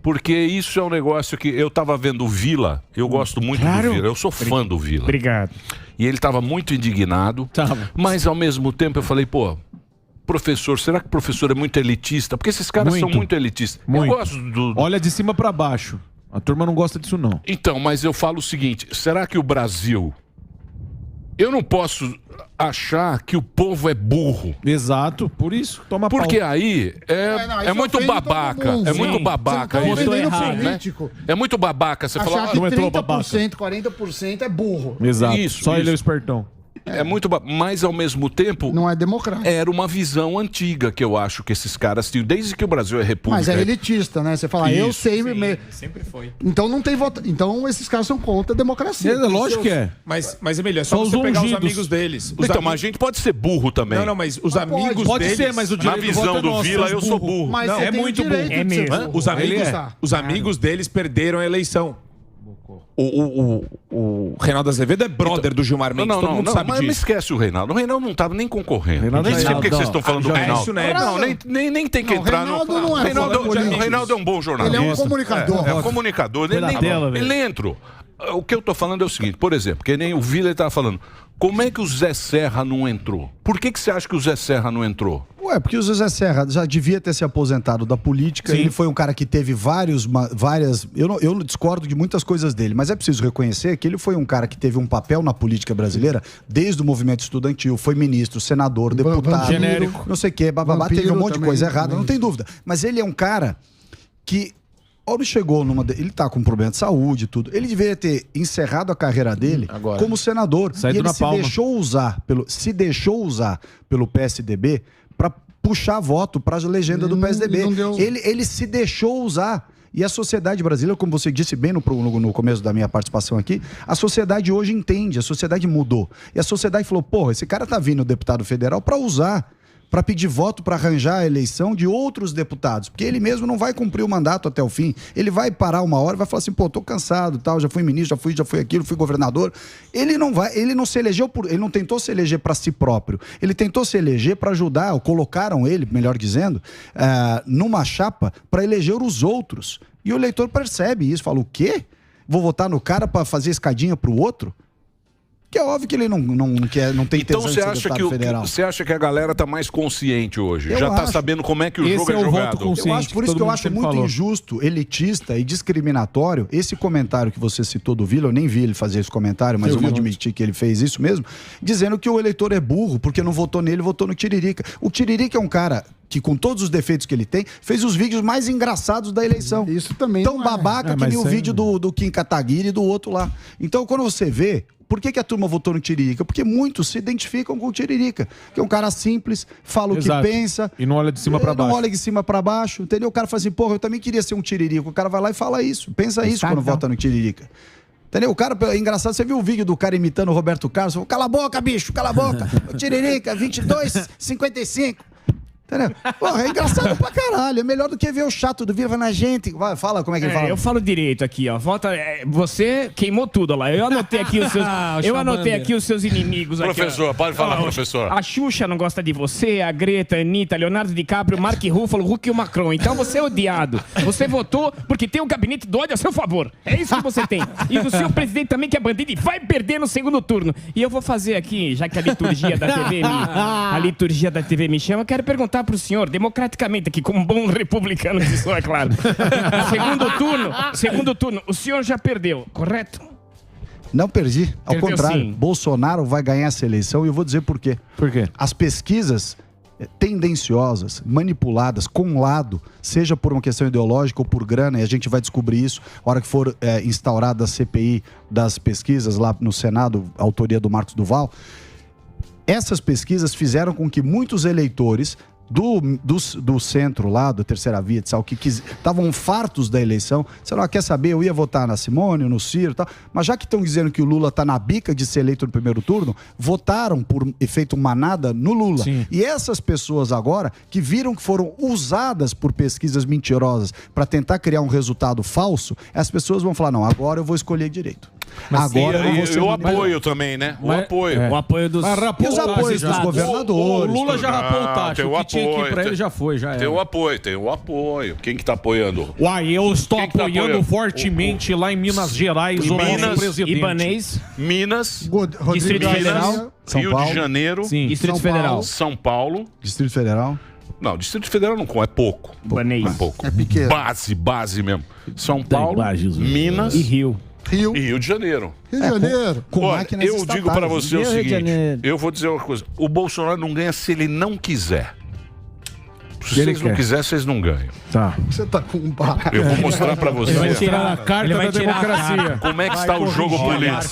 C: Porque isso é um negócio que eu tava vendo o Vila, eu gosto muito do Vila, eu sou fã do Vila.
A: Obrigado.
C: E ele tava muito indignado, mas ao mesmo tempo eu falei, pô, professor, será que o professor é muito elitista? Porque esses caras são muito elitistas.
F: Muito.
C: Eu gosto do...
F: Olha de cima pra baixo. A turma não gosta disso, não.
C: Então, mas eu falo o seguinte, será que o Brasil... Eu não posso achar que o povo é burro.
F: Exato, por isso, toma pau.
C: Porque aí
D: não,
C: é muito
D: ofende
C: babaca.
D: todo mundo.
C: É muito
D: Sim.
C: babaca.
D: Você não tá
C: isso.
D: ofendendo
C: Né?
D: político.
C: É muito babaca. Você
D: Achar
C: fala,
D: que
F: não entrou
D: 30%, 40% é burro.
F: Exato,
C: Isso,
F: só ele é o
C: isso.
F: espertão.
C: é muito mas ao mesmo tempo
D: Não é democrático.
C: era uma visão antiga que eu acho que esses caras tinham desde que o Brasil é república.
D: Mas é elitista, né? Você fala, eu
C: Isso.
D: sei.
A: Sempre foi.
D: Então não tem voto. Então esses caras são contra a democracia.
F: Lógico que é.
B: Mas Emílio, é só
F: São
B: você
F: os
B: pegar os
F: ungidos.
B: amigos deles.
C: Então, mas a gente pode ser burro também.
B: Não, mas os amigos
F: Pode
B: deles...
F: ser, mas o
C: Na
F: direito do voto
C: visão
F: é
C: do
F: nosso,
C: Vila,
F: seus
C: eu sou
F: burro.
C: burro.
D: Mas
B: Não,
D: você
B: é
D: tem
B: muito
D: o direito
B: burro.
A: É
D: de ser
A: mesmo.
D: burro.
B: Os amigos,
D: Ele é.
B: os amigos deles perderam a eleição. O Reinaldo Azevedo é brother do Gilmar Mendes, todo mundo sabe
C: mas não
B: disso.
C: esquece o Reinaldo. O Reinaldo não estava nem concorrendo.
F: Reinaldo é
C: Nem sei por que
F: Reinaldo.
C: vocês estão falando do Reinaldo.
B: Aécio Neves.
C: Não, nem tem que
D: Não,
C: entrar
D: Reinaldo
C: no...
D: não é
C: O Reinaldo é um bom jornalista.
D: Ele é um comunicador.
C: É um comunicador. Ele nem entrou. O que eu tô falando é o seguinte, por exemplo, que nem o Vila estava falando, como é que o Zé Serra não entrou? Por que você acha que o Zé Serra não entrou?
E: Ué, porque o Zé Serra já devia ter se aposentado da política. Ele foi um cara que teve várias... Eu discordo de muitas coisas dele, mas é preciso reconhecer que ele foi um cara que teve um papel na política brasileira desde o movimento estudantil, foi ministro, senador, deputado,
F: genérico.
E: não sei o quê, bababá, teve um monte de
D: também,
E: coisa errada, não tem dúvida. Mas ele é um cara que... Quando chegou ele tá com problema de saúde e tudo. Ele deveria ter encerrado a carreira dele como senador.
F: Saído
E: e ele
F: na palma.
E: se deixou usar pelo PSDB para puxar voto para a legenda do PSDB. Ele se deixou usar. E a sociedade brasileira, como você disse bem no começo da minha participação aqui, a sociedade hoje entende, a sociedade mudou. E a sociedade falou, porra, esse cara tá vindo deputado federal para usar, para pedir voto, para arranjar a eleição de outros deputados, porque ele mesmo não vai cumprir o mandato até o fim. Ele vai parar uma hora e vai falar assim, pô, tô cansado, tal, já fui ministro, já fui aquilo, fui governador. Ele não se elegeu ele não tentou se eleger para si próprio. Ele tentou se eleger para ajudar, ou colocaram ele, melhor dizendo, numa chapa para eleger os outros. E o eleitor percebe isso, fala, o quê? Vou votar no cara para fazer escadinha pro outro? Que é óbvio que ele não tem
C: Então
E: tesão de
C: você
E: ser
C: acha
E: deputado federal.
C: você acha que a galera tá mais consciente hoje?
E: Eu
C: Já tá
E: acho.
C: sabendo como é que o
F: Esse
C: jogo
F: é
C: é
F: o voto
C: jogado?
F: consciente.
E: Eu acho, por isso
F: todo
E: que eu
F: mundo
E: acho
F: sempre
E: muito
F: falou.
E: injusto, elitista e discriminatório esse comentário que você citou do Vila, eu nem vi ele fazer esse comentário, mas eu vou admitir que ele fez isso mesmo, dizendo que o eleitor é burro porque não votou nele, votou no Tiririca. O Tiririca é um cara que, com todos os defeitos que ele tem, fez os vídeos mais engraçados da eleição.
D: Isso também
E: Tão
D: não é.
E: babaca que nem o vídeo do Kim Kataguiri e do outro lá. Então, quando você vê... Por que a turma votou no Tiririca? Porque muitos se identificam com o Tiririca, que é um cara simples, fala o que
F: Exato.
E: pensa.
F: E não olha de cima pra baixo.
E: Não olha de cima pra baixo, entendeu? O cara fala assim, porra, eu também queria ser um Tiririca. O cara vai lá e fala isso, pensa isso quando vota no Tiririca. Entendeu? O cara, é engraçado, você viu o vídeo do cara imitando o Roberto Carlos, falou, cala a boca, bicho, cala a boca. O Tiririca, 22,55. Entendeu? Porra, é engraçado pra caralho. É melhor do que ver o chato do Viva na gente. Vai, fala como é que ele fala.
A: Eu falo direito aqui, ó. Vota, você queimou tudo ó lá. Eu anotei aqui os seus, os seus inimigos aqui.
C: Professor,
A: ó.
C: pode falar,
A: Ó,
C: professor.
A: A Xuxa não gosta de você, a Greta, a Anitta, Leonardo DiCaprio, Mark Ruffalo, Hulk e o Macron. Então você é odiado. Você votou porque tem o gabinete do ódio a seu favor. É isso que você tem. E o seu presidente também, que é bandido, e vai perder no segundo turno. E eu vou fazer aqui, já que a liturgia da TV me chama, eu quero perguntar pro senhor, democraticamente aqui, como um bom republicano que sou, é claro. Segundo turno, o senhor já perdeu, correto?
E: Não perdi. Ao
A: Perdeu
E: contrário,
A: sim.
E: Bolsonaro vai ganhar essa eleição e eu vou dizer por quê.
F: Por quê?
E: As pesquisas tendenciosas, manipuladas, com lado, seja por uma questão ideológica ou por grana, e a gente vai descobrir isso na hora que for instaurada a CPI das pesquisas lá no Senado, autoria do Marcos Duval. Essas pesquisas fizeram com que muitos eleitores do centro lá, do Terceira Via, que estavam fartos da eleição. Você não quer saber, eu ia votar na Simone, no Ciro e tal, mas já que estão dizendo que o Lula está na bica de ser eleito no primeiro turno, votaram por efeito manada no Lula.
F: Sim.
E: E essas pessoas agora, que viram que foram usadas por pesquisas mentirosas para tentar criar um resultado falso, as pessoas vão falar, não, agora eu vou escolher direito. Agora eu vou ser
C: o apoio também, né? O apoio.
H: O apoio dos...
E: E os apoios dos governadores.
F: O Lula já rapou o tacho.
C: Tem
F: O que tinha aqui pra ele já foi, já
C: Tem
F: era.
C: o apoio. Quem que tá apoiando?
F: Uai, eu estou
C: Quem que tá
F: apoiando
C: apoiando?
F: fortemente lá em Minas Gerais o nosso
C: Minas,
F: presidente.
A: Ibanez,
C: Minas,
D: Rodrigo
A: Distrito Federal,
C: Minas,
E: São
C: Rio
E: Paulo.
C: de Janeiro,
F: Sim.
A: Distrito Federal,
C: São Paulo.
E: Distrito Federal.
C: Não, Distrito Federal não é pouco.
A: Ibanez
C: É pouco.
D: É pequeno.
C: Base mesmo. São Paulo, Minas
A: e Rio.
D: Rio,
C: e Rio de Janeiro.
D: Rio de Janeiro.
E: Com
C: Olha,
E: máquinas
C: eu
E: estatais.
C: digo pra você o
H: Rio de
C: seguinte,
H: Janeiro.
C: eu vou dizer uma coisa, o Bolsonaro não ganha se ele não quiser. Se
F: Ele
C: vocês não
F: quer.
C: quiserem, vocês não ganham.
F: Tá.
D: Você tá com um barato.
C: Eu vou mostrar pra você
F: Vai tirar a carta
A: Ele vai
F: da
A: tirar a
F: democracia.
C: como é que está o jogo político.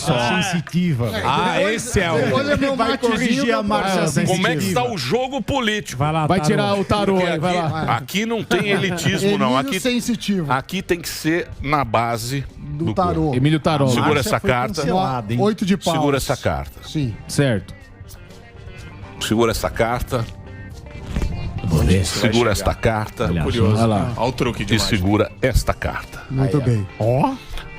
G: Sensitiva.
B: Ah, esse é o...
D: Olha meu
G: Vai corrigir a Márcia Sensitiva.
C: Como é que está o jogo político.
A: Vai lá,
F: Vai
A: Tarô.
F: tirar o tarô
C: Porque
F: aí, vai lá.
C: aqui não tem elitismo, não.
D: Emílio sensitivo.
C: Aqui tem que ser na base
D: Do tarô.
F: Emílio Taró.
C: Segura
G: Márcia
C: essa
G: foi
C: carta.
G: cancelada, hein?
D: 8 de pau.
C: Segura essa carta.
D: Sim.
F: Certo.
C: Segura essa carta. Segura esta carta.
B: Curioso.
F: Vai lá.
B: Olha o truque de
C: E
B: mágica.
C: segura esta carta.
D: Muito bem.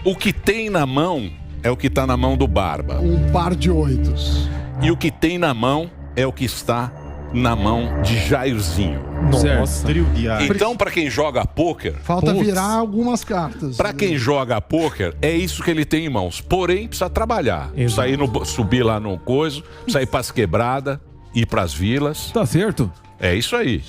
C: O que tem na mão é o que está na mão do Barba.
D: Um par de oitos.
C: E o que tem na mão é o que está na mão de Jairzinho.
F: Certo.
G: Trio diário.
C: Então, para quem joga pôquer,
D: Falta virar algumas cartas.
C: para quem joga pôquer, é isso que ele tem em mãos. Porém, precisa trabalhar. Precisa ir subir lá no coiso, precisa ir para as quebradas, ir para as vilas.
F: Tá certo.
C: É isso aí.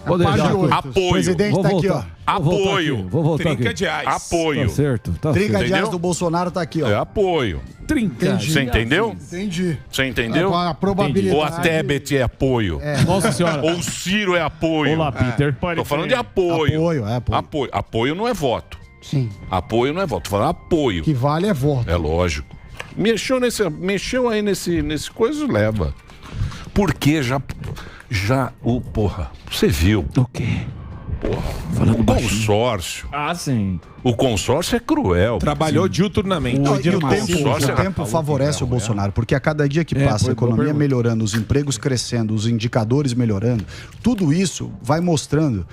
F: Vou
D: Par de
F: deixar.
D: oitos.
C: Apoio.
E: O presidente
H: Vou
E: tá aqui, ó.
H: voltar.
C: Apoio.
H: Vou voltar
B: Trinca
H: aqui.
B: de reais.
C: Apoio.
F: Tá certo. Tá
E: Trinca
F: certo.
E: de
C: Entendeu?
E: reais do Bolsonaro tá aqui, ó.
C: É apoio.
F: Trinca.
C: Você entendeu?
D: Entendi.
C: Você entendeu?
D: A probabilidade...
C: Ou a Tebet é apoio.
F: Nossa senhora.
C: Ou o Ciro é apoio.
F: Olá, Peter.
C: Tô falando de apoio.
E: Apoio, é apoio.
C: Apoio. Apoio não é voto.
D: Sim.
C: Apoio não é voto. Tô falando apoio.
D: Que vale é voto.
C: É lógico. Mexeu aí nesse coisa, leva. Porque porra, você viu.
H: O quê?
C: O consórcio.
H: Ah, sim.
C: O consórcio é cruel.
B: Trabalhou diuturnamente.
E: Não, e o
C: Consórcio é
E: tempo favorece o Bolsonaro, porque a cada dia que passa, a economia melhorando, os empregos crescendo, os indicadores melhorando, tudo isso vai mostrando.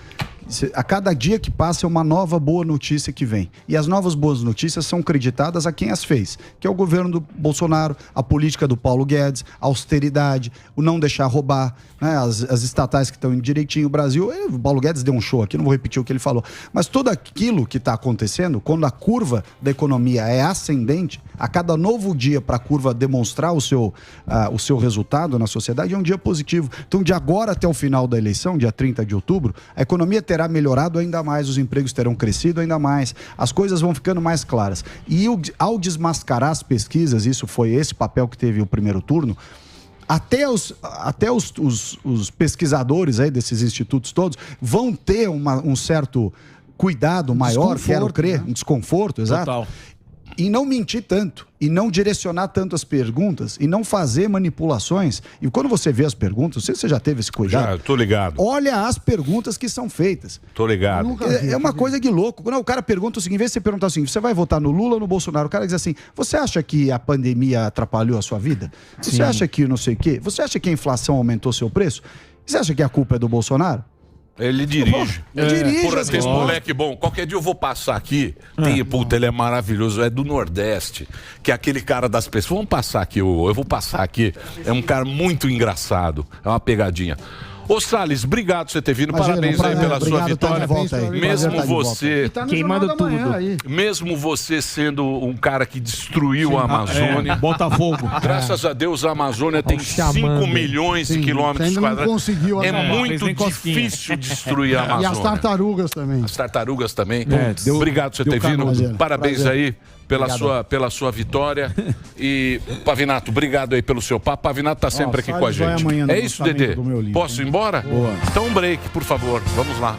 E: A cada dia que passa é uma nova boa notícia que vem. E as novas boas notícias são creditadas a quem as fez, que é o governo do Bolsonaro, a política do Paulo Guedes, a austeridade, o não deixar roubar, né, as estatais que estão indo direitinho. O Brasil, o Paulo Guedes deu um show aqui, não vou repetir o que ele falou. Mas tudo aquilo que está acontecendo, quando a curva da economia é ascendente, a cada novo dia para a curva demonstrar o seu resultado na sociedade é um dia positivo. Então, de agora até o final da eleição, dia 30 de outubro, a economia terá melhorado ainda mais, os empregos terão crescido ainda mais, as coisas vão ficando mais claras. E ao desmascarar as pesquisas, isso foi esse papel que teve o primeiro turno, até os pesquisadores aí desses institutos todos vão ter um certo cuidado maior, quero crer,
D: né?
E: um desconforto, exato.
F: Total.
E: E não mentir tanto, e não direcionar tanto as perguntas, e não fazer manipulações. E quando você vê as perguntas, não sei se você já teve esse cuidado.
C: Já, tô ligado.
E: Olha as perguntas que são feitas.
C: Tô ligado.
E: É uma coisa de louco. Quando o cara pergunta o seguinte, em vez de você perguntar assim, você vai votar no Lula ou no Bolsonaro? O cara diz assim, você acha que a pandemia atrapalhou a sua vida? Você acha que não sei o quê? Você acha que a inflação aumentou seu preço? Você acha que a culpa é do Bolsonaro?
C: Ele dirige.
E: Dirige
C: Porra,
E: as
C: tem esse
E: respostas.
C: moleque bom. Qualquer dia eu vou passar aqui. Puta, ele é maravilhoso. É do Nordeste. Que é aquele cara das pessoas. Vamos passar aqui. Eu vou passar aqui. É um cara muito engraçado. É uma pegadinha. Ô Salles, obrigado por você ter vindo.
E: Imagina,
C: Parabéns
E: um prazer.
C: aí pela
E: Obrigado,
C: sua
E: tá de
C: vitória.
E: volta aí.
C: Mesmo
E: Prazer tá de volta.
C: você.
D: E tá no
A: Queimando
D: Jornal da Manhã
A: tudo.
D: aí.
C: Mesmo você sendo um cara que destruiu a Amazônia.
F: Botafogo.
C: Graças a Deus a Amazônia tem 5 milhões de
D: Sim,
C: quilômetros
D: ainda não
C: quadrados.
D: conseguiu
C: É
D: acabar.
C: muito
F: Fez nem cosquinha.
C: difícil destruir a Amazônia.
D: E as tartarugas também.
C: As tartarugas também.
F: deu-
C: Obrigado por você
F: deu
C: ter vindo.
E: prazer.
C: Parabéns
E: Prazer.
C: aí pela sua vitória. E, Pavinato, obrigado aí pelo seu papo. Pavinato tá sempre aqui com a
G: Salles vai
C: gente.
G: amanhã no
C: É isso,
G: lançamento
C: Dedê?
G: do meu livro.
C: Posso ir embora? Boa. Então um break, por favor. Vamos lá.